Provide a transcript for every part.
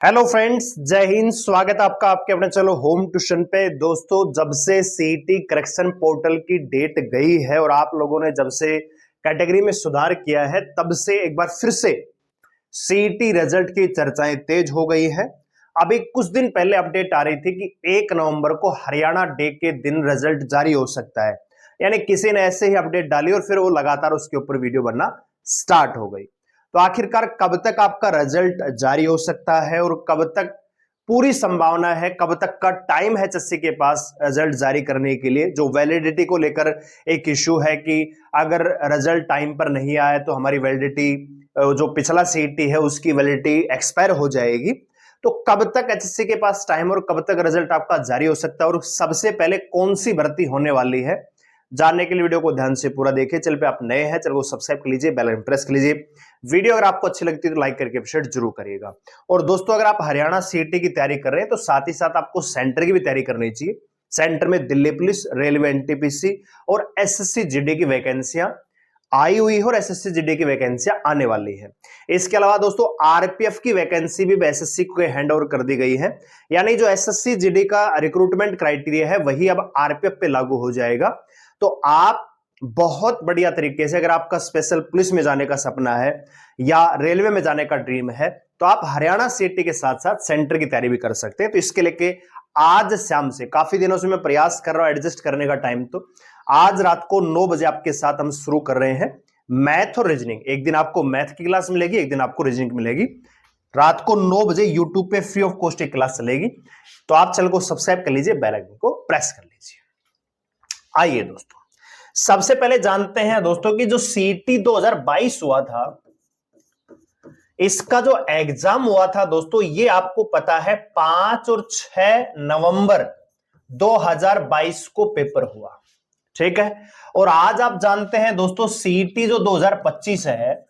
Hello friends, जय हिंद। स्वागत है आपका आपके अपने चलो होम ट्यूशन पे। दोस्तों, जब से सीईटी करेक्शन पोर्टल की डेट गई है और आप लोगों ने जब से कैटेगरी में सुधार किया है, तब से एक बार फिर से सीईटी रिजल्ट की चर्चाएं तेज हो गई है। अभी कुछ दिन पहले अपडेट आ रही थी कि 1 नवंबर को हरियाणा डे के दिन रिजल्ट जारी हो सकता है। यानी किसी ने ऐसे ही अपडेट डाली और फिर वो लगातार उसके ऊपर वीडियो बनना स्टार्ट हो गई। तो आखिरकार कब तक आपका रिजल्ट जारी हो सकता है और कब तक पूरी संभावना है, कब तक का टाइम है एचएससी के पास रिजल्ट जारी करने के लिए? जो वैलिडिटी को लेकर एक इश्यू है कि अगर रिजल्ट टाइम पर नहीं आया तो हमारी वैलिडिटी, जो पिछला सीईटी है उसकी वैलिडिटी एक्सपायर हो जाएगी। तो कब तक एचएससी के पास टाइम और कब तक रिजल्ट आपका जारी हो सकता है और सबसे पहले कौन सी भर्ती होने वाली है, जानने के लिए वीडियो को ध्यान से पूरा देखिए। चैनल पे आप नए हैं, चैनल को सब्सक्राइब कर लीजिए, बेल आइकन प्रेस कर लीजिए। वीडियो अगर आपको अच्छी लगती है तो लाइक करके अप्रिशिएट जरूर करिएगा। और दोस्तों, अगर आप हरियाणा सीईटी की तैयारी कर रहे हैं तो साथ ही साथ आपको सेंटर की भी तैयारी करनी चाहिए। सेंटर में दिल्ली पुलिस, रेलवे एनटीपीसी और एसएससी जीडी की वैकेंसियां आई हुई है और एसएससी जीडी की वैकेंसियां आने वाली है। इसके अलावा दोस्तों, आरपीएफ की वैकेंसी भी एसएससी को हैंड ओवर कर दी गई है। यानी जो एसएससी जीडी का रिक्रूटमेंट क्राइटेरिया है वही अब आरपीएफ पे लागू हो जाएगा। तो आप बहुत बढ़िया तरीके से, अगर आपका स्पेशल पुलिस में जाने का सपना है या रेलवे में जाने का ड्रीम है, तो आप हरियाणा सीईटी के साथ साथ सेंटर की तैयारी भी कर सकते हैं। तो इसके लेके आज शाम से, काफी दिनों से मैं प्रयास कर रहा हूं एडजस्ट करने का टाइम, तो आज रात को 9 बजे आपके साथ हम शुरू कर रहे हैं मैथ और रीजनिंग। एक दिन आपको मैथ की क्लास मिलेगी, एक दिन आपको रीजनिंग मिलेगी। रात को 9 बजे यूट्यूब पे फ्री ऑफ कॉस्ट की क्लास चलेगी। तो आप चैनल को सब्सक्राइब कर लीजिए, बेल आइकन को प्रेस कर लीजिए। आइए दोस्तों, सबसे पहले जानते हैं दोस्तों कि जो सीईटी 2022 हुआ था, इसका जो एग्जाम हुआ था दोस्तों, ये आपको पता है 5 और 6 नवंबर 2022 को पेपर हुआ। ठीक है। और आज आप जानते हैं दोस्तों, सीईटी जो 2025 है,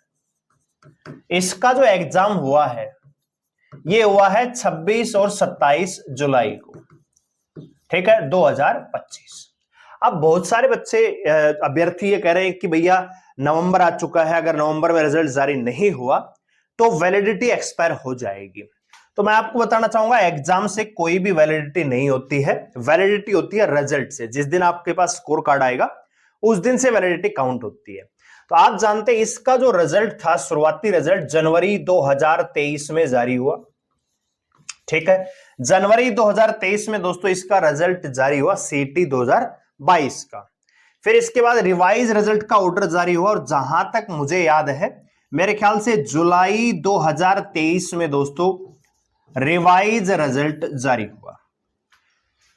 इसका जो एग्जाम हुआ है ये हुआ है 26 और 27 जुलाई को। ठीक है, 2025। अब बहुत सारे बच्चे अभ्यर्थी ये कह रहे हैं कि भैया नवंबर आ चुका है, अगर नवंबर में रिजल्ट जारी नहीं हुआ तो वैलिडिटी एक्सपायर हो जाएगी। तो मैं आपको बताना चाहूंगा, एग्जाम से कोई भी वैलिडिटी नहीं होती है। वैलिडिटी होती है रिजल्ट से। जिस दिन आपके पास स्कोर कार्ड आएगा उस दिन से वैलिडिटी काउंट होती है। तो आप जानते हैं इसका जो रिजल्ट था, शुरुआती रिजल्ट जनवरी 2023 में जारी हुआ। ठीक है, जनवरी 2023 में दोस्तों इसका रिजल्ट जारी हुआ, सीईटी 2022 का। फिर इसके बाद रिवाइज रिजल्ट का ऑर्डर जारी हुआ और जहां तक मुझे याद है, मेरे ख्याल से जुलाई 2023 में दोस्तों रिवाइज रिजल्ट जारी हुआ।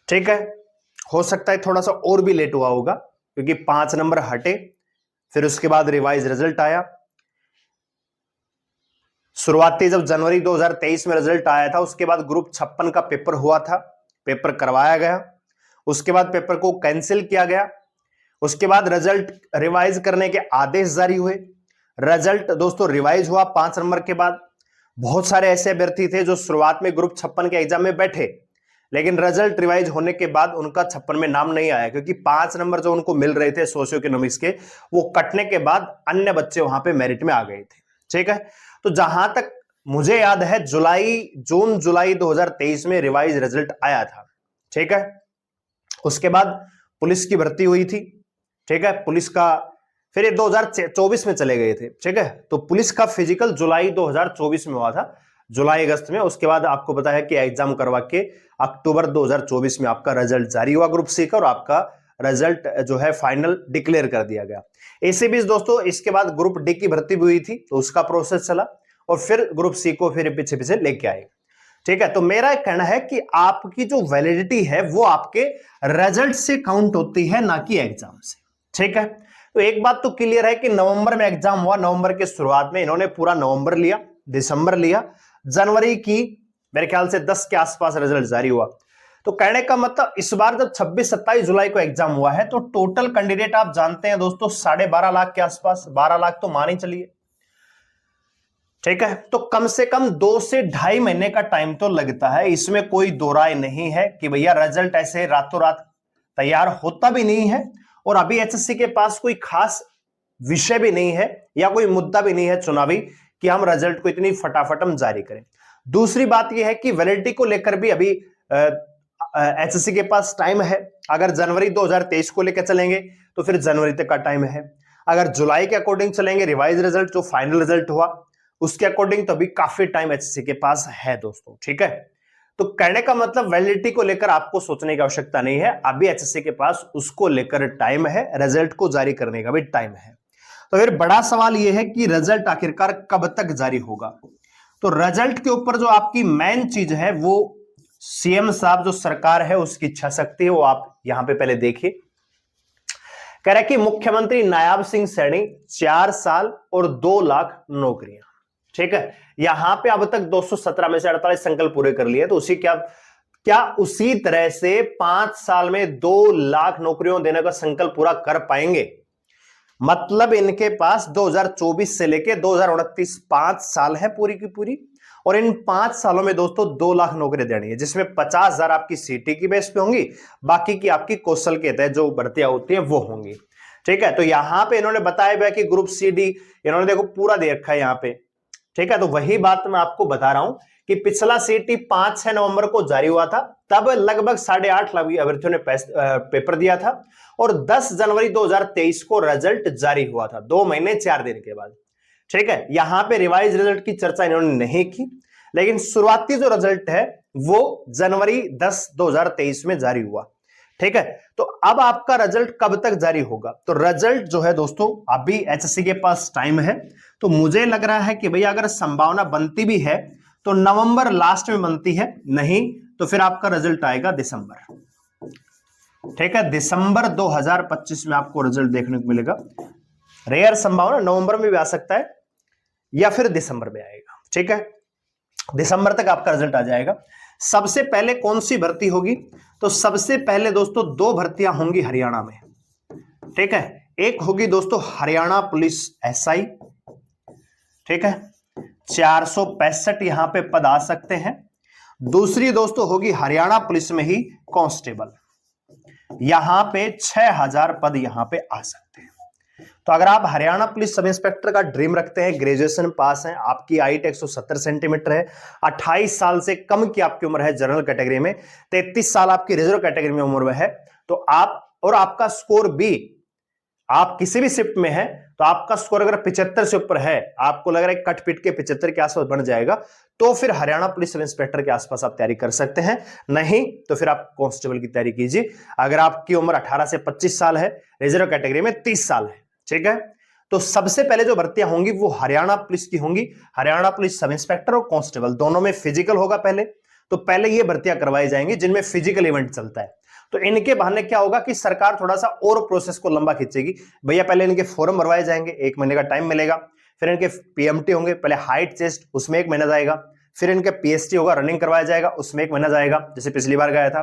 ठीक है, हो सकता है थोड़ा सा और भी लेट हुआ होगा क्योंकि 5 नंबर हटे, फिर उसके बाद रिवाइज रिजल्ट आया। शुरुआती जब जनवरी 2023 में रिजल्ट आया था, उसके बाद ग्रुप 56 का पेपर हुआ था, पेपर करवाया गया। उसके बाद पेपर को कैंसिल किया गया। उसके बाद रिजल्ट रिवाइज करने के आदेश जारी हुए। रिजल्ट दोस्तों रिवाइज हुआ 5 नंबर के बाद। बहुत सारे ऐसे अभ्यर्थी थे जो शुरुआत में ग्रुप 56 के एग्जाम में बैठे, लेकिन रिजल्ट रिवाइज होने के बाद उनका 56 में नाम नहीं आया, क्योंकि 5 नंबर जो उनको मिल रहे थे सोशियो इकोनॉमिक्स के, वो कटने के बाद अन्य बच्चे वहां पे मेरिट में आ गए थे। ठीक है, तो जहां तक मुझे याद है जून जुलाई 2023 में रिवाइज रिजल्ट आया था। ठीक है, उसके बाद पुलिस की भर्ती हुई थी। ठीक है, पुलिस का फिर ये 2024 में चले गए थे। ठीक है, तो पुलिस का फिजिकल जुलाई 2024 में हुआ था, जुलाई अगस्त में। उसके बाद आपको पता है कि एग्जाम करवा के अक्टूबर 2024 में आपका रिजल्ट जारी हुआ ग्रुप सी का, और आपका रिजल्ट जो है फाइनल डिक्लेयर कर दिया गया। इसी बीच दोस्तों इसके बाद ग्रुप डी की भर्ती भी हुई थी, तो उसका प्रोसेस चला और फिर ग्रुप सी को फिर पीछे पीछे लेके आए। ठीक है, तो मेरा कहना है कि आपकी जो वैलिडिटी है वो आपके रिजल्ट से काउंट होती है, ना कि एग्जाम से। ठीक है, तो एक बात तो क्लियर है कि नवंबर में एग्जाम हुआ, नवंबर के शुरुआत में इन्होंने पूरा नवंबर लिया, दिसंबर लिया, जनवरी की मेरे ख्याल से 10 के आसपास रिजल्ट जारी हुआ। तो कहने का मतलब इस बार जब 26-27 जुलाई को एग्जाम हुआ है तो टोटल कैंडिडेट आप जानते हैं दोस्तों 12.5 लाख के आसपास, 12 लाख तो मान ही चलिए। ठीक है, तो कम से कम 2 से 2.5 महीने का टाइम तो लगता है, इसमें कोई दो राय नहीं है कि भैया रिजल्ट ऐसे रातों रात तैयार होता भी नहीं है। और अभी एचएससी के पास कोई खास विषय भी नहीं है या कोई मुद्दा भी नहीं है चुनावी कि हम रिजल्ट को इतनी फटाफट हम जारी करें। दूसरी बात यह है कि वैलिडिटी को लेकर भी अभी एचएससी के पास टाइम है। अगर जनवरी 2023 को लेकर चलेंगे तो फिर जनवरी तक का टाइम है। अगर जुलाई के अकॉर्डिंग चलेंगे, रिवाइज रिजल्ट जो फाइनल रिजल्ट हुआ उसके अकॉर्डिंग, तो अभी काफी टाइम एचएससी के पास है दोस्तों, ठीक है। तो कहने का मतलब वैलिडिटी को लेकर आपको सोचने की आवश्यकता नहीं है, अभी एचएससी के पास उसको लेकर टाइम है, रिजल्ट को जारी करने का भी टाइम है। तो फिर बड़ा सवाल यह है कि रिजल्ट आखिरकार कब तक जारी होगा। तो रिजल्ट के ऊपर जो आपकी मेन चीज है वो सीएम साहब, जो सरकार है उसकी इच्छा शक्ति है, वो आप यहां पे पहले देखिए। कह रहा है कि मुख्यमंत्री नायाब सिंह सैनी 4 साल और 2 लाख नौकरियां, ठीक है। यहां पे अब तक 217 में से 48 संकल्प पूरे कर लिए, तो उसी क्या उसी तरह से 5 साल में 2 लाख नौकरियों देने का संकल्प पूरा कर पाएंगे। मतलब इनके पास 2024 से लेके 2029 5 साल है पूरी की पूरी, और इन 5 सालों में दोस्तों 2 लाख नौकरी देनी है, जिसमें 50,000 आपकी सीटी की बेस पे होंगी, बाकी की आपकी कौशल के तहत जो भर्तियां होती है वो होंगी, ठीक है। तो यहां पे इन्होंने बताया हुआ कि ग्रुप सी डी इन्होंने देखो पूरा दे रखा है यहां पे, ठीक है। तो वही बात मैं आपको बता रहा हूं कि पिछला सीटी 5-6 नवंबर को जारी हुआ था, तब लगभग 8.5 लाख अभ्यर्थियों ने पेपर दिया था, और 10 जनवरी 2023 को रिजल्ट जारी हुआ था, 2 महीने 4 दिन के बाद, ठीक है। यहां पे रिवाइज रिजल्ट की चर्चा इन्होंने नहीं की, लेकिन शुरुआती जो रिजल्ट है वो जनवरी 10 2023 में जारी हुआ, ठीक है। तो अब आपका रिजल्ट कब तक जारी होगा। तो रिजल्ट जो है दोस्तों अभी एचएससी के पास टाइम है, तो मुझे लग रहा है कि भैया अगर संभावना बनती भी है तो नवंबर लास्ट में बनती है, नहीं तो फिर आपका रिजल्ट आएगा दिसंबर, ठीक है। दिसंबर 2025 में आपको रिजल्ट देखने को मिलेगा। रेयर संभावना नवंबर में भी आ सकता है या फिर दिसंबर में आएगा, ठीक है। दिसंबर तक आपका रिजल्ट आ जाएगा। सबसे पहले कौन सी भर्ती होगी, तो सबसे पहले दोस्तों 2 भर्तियां होंगी हरियाणा में, ठीक है। एक होगी दोस्तों हरियाणा पुलिस एसआई, ठीक है, 465 यहां पे पद आ सकते हैं। दूसरी दोस्तों होगी हरियाणा पुलिस में ही कांस्टेबल, यहां पे 6000 पद यहां पे आ सकते हैं। तो अगर आप हरियाणा पुलिस सब इंस्पेक्टर का ड्रीम रखते हैं, ग्रेजुएशन पास हैं, आपकी हाइट 170 सेंटीमीटर है, 28 साल से कम की आपकी उम्र है जनरल कैटेगरी में, 33 साल आपकी रिजर्व कैटेगरी में उम्र है, तो आप और आपका स्कोर भी, आप किसी भी शिफ्ट में है तो आपका स्कोर अगर 75 से ऊपर है, आपको लग रहा है कट पिट के 75 के आसपास बन जाएगा, तो फिर हरियाणा पुलिस सब इंस्पेक्टर के आसपास आप तैयारी कर सकते हैं, नहीं तो फिर आप कांस्टेबल की तैयारी कीजिए। अगर आपकी उम्र 18 से 25 साल है, रिजर्व कैटेगरी में 30 साल है, ठीक है। तो सबसे पहले जो भर्तियां होंगी वो हरियाणा पुलिस की होंगी, हरियाणा पुलिस सब इंस्पेक्टर और कांस्टेबल दोनों में फिजिकल होगा पहले, तो पहले ये भर्तियां करवाई जाएंगी जिनमें फिजिकल इवेंट चलता है। तो इनके बहाने क्या होगा कि सरकार थोड़ा सा और प्रोसेस को लंबा खींचेगी। भैया पहले इनके फॉर्म भरवाए जाएंगे, 1 महीने का टाइम मिलेगा, फिर इनके पीएमटी होंगे, पहले हाइट चेस्ट उसमें 1 महीना जाएगा, फिर इनके पीएसटी होगा, रनिंग करवाया जाएगा, उसमें 1 महीना जाएगा, जैसे पिछली बार गया था।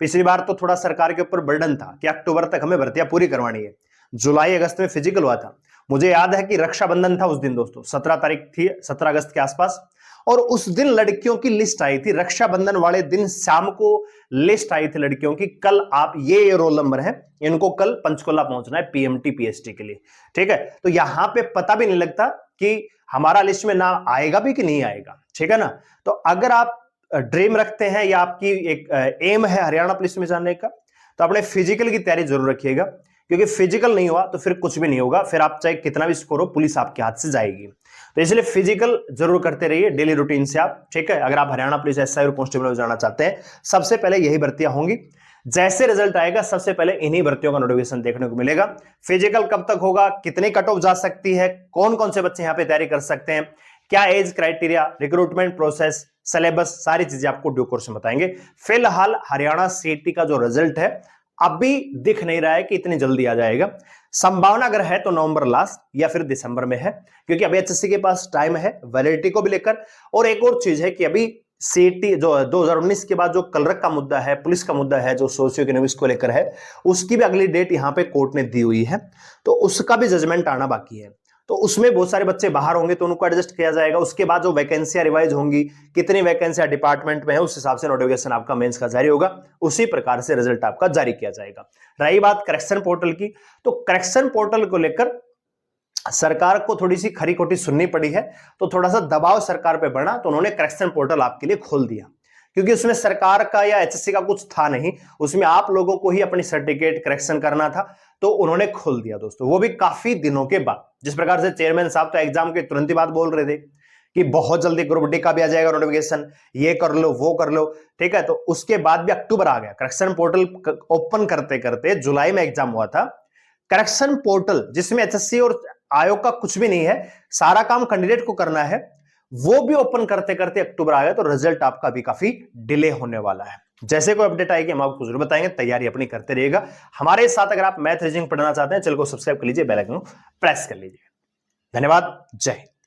पिछली बार तो थोड़ा सरकार के ऊपर बर्डन था कि अक्टूबर तक हमें भर्तियां पूरी करवानी है, जुलाई अगस्त में फिजिकल हुआ था। मुझे याद है कि रक्षाबंधन था उस दिन दोस्तों, 17 तारीख थी, 17 अगस्त के आसपास, और उस दिन लड़कियों की लिस्ट आई थी, रक्षाबंधन वाले दिन शाम को लिस्ट आई थी लड़कियों की, कल आप ये रोल नंबर है, इनको कल पंचकुला पहुंचना है पीएमटी पीएसटी के लिए, ठीक है। तो यहां पे पता भी नहीं लगता कि हमारा लिस्ट में नाम आएगा भी कि नहीं आएगा, ठीक है ना। तो अगर आप ड्रीम रखते हैं या आपकी एक एम है हरियाणा पुलिस में जाने का, तो अपने फिजिकल की तैयारी जरूर रखिएगा, क्योंकि फिजिकल नहीं हुआ तो फिर कुछ भी नहीं होगा, फिर आप चाहे कितना भी स्कोर हो पुलिस आपके हाथ से जाएगी। तो इसलिए फिजिकल जरूर करते रहिए डेली रूटीन से आप, ठीक है। अगर आप हरियाणा पुलिस एसआई और कांस्टेबल में जाना चाहते हैं, सबसे पहले यही भर्तियां होंगी। जैसे रिजल्ट आएगा सबसे पहले इन्हीं भर्तियों का नोटिफिकेशन देखने को मिलेगा। फिजिकल कब तक होगा, कितनी कट ऑफ जा सकती है, कौन कौन से बच्चे यहां पे तैयारी कर सकते हैं, क्या age criteria, recruitment process, syllabus, सारी चीजें आपको ड्यू कोर्स में बताएंगे। फिलहाल हरियाणा सीटी का जो रिजल्ट है अभी दिख नहीं रहा है कि इतनी जल्दी आ जाएगा। संभावना अगर है तो नवंबर लास्ट या फिर दिसंबर में है, क्योंकि अभी एचएससी के पास टाइम है वैलिडिटी को भी लेकर। और एक और चीज है कि अभी सीटी जो 2019 के बाद जो कलरक का मुद्दा है, पुलिस का मुद्दा है, जो सोशियो इकोनॉमिक्स को लेकर है, उसकी भी अगली डेट यहां पे कोर्ट ने दी हुई है, तो उसका भी जजमेंट आना बाकी है। तो उसमें बहुत सारे बच्चे बाहर होंगे तो उनको एडजस्ट किया जाएगा। उसके बाद जो वैकेंसियां रिवाइज होंगी, कितनी वैकेंसियां डिपार्टमेंट में है, उस हिसाब से नोटिफिकेशन आपका मेंस का जारी होगा, उसी प्रकार से रिजल्ट आपका जारी किया जाएगा। रही बात करेक्शन पोर्टल की, तो करेक्शन पोर्टल को लेकर सरकार को थोड़ी सी खरी खोटी सुननी पड़ी है, तो थोड़ा सा दबाव सरकार पे बढ़ा, तो उन्होंने करेक्शन पोर्टल आपके लिए खोल दिया, क्योंकि उसमें सरकार का या एचएससी का कुछ था नहीं, उसमें आप लोगों को ही अपनी सर्टिफिकेट करेक्शन करना था, तो उन्होंने खोल दिया दोस्तों, वो भी काफी दिनों के बाद। जिस प्रकार से चेयरमैन साहब तो एग्जाम के तुरंत ही बाद बोल रहे थे कि बहुत जल्दी ग्रुप डी का भी आ जाएगा नोटिफिकेशन, ये कर लो वो कर लो, ठीक है। तो उसके बाद भी अक्टूबर आ गया, करेक्शन पोर्टल ओपन करते करते जुलाई में एग्जाम हुआ था। करेक्शन पोर्टल जिसमें एचएससी और आयोग का कुछ भी नहीं है, सारा काम कैंडिडेट को करना है, वो भी ओपन करते करते अक्टूबर आ गया, तो रिजल्ट आपका भी काफी डिले होने वाला है। जैसे कोई अपडेट आएगी हम आपको जरूर बताएंगे, तैयारी अपनी करते रहिएगा। हमारे साथ अगर आप मैथ रीजनिंग पढ़ना चाहते हैं, चैनल को सब्सक्राइब कर लीजिए, बेल आइकन को प्रेस कर लीजिए। धन्यवाद, जय हिंद।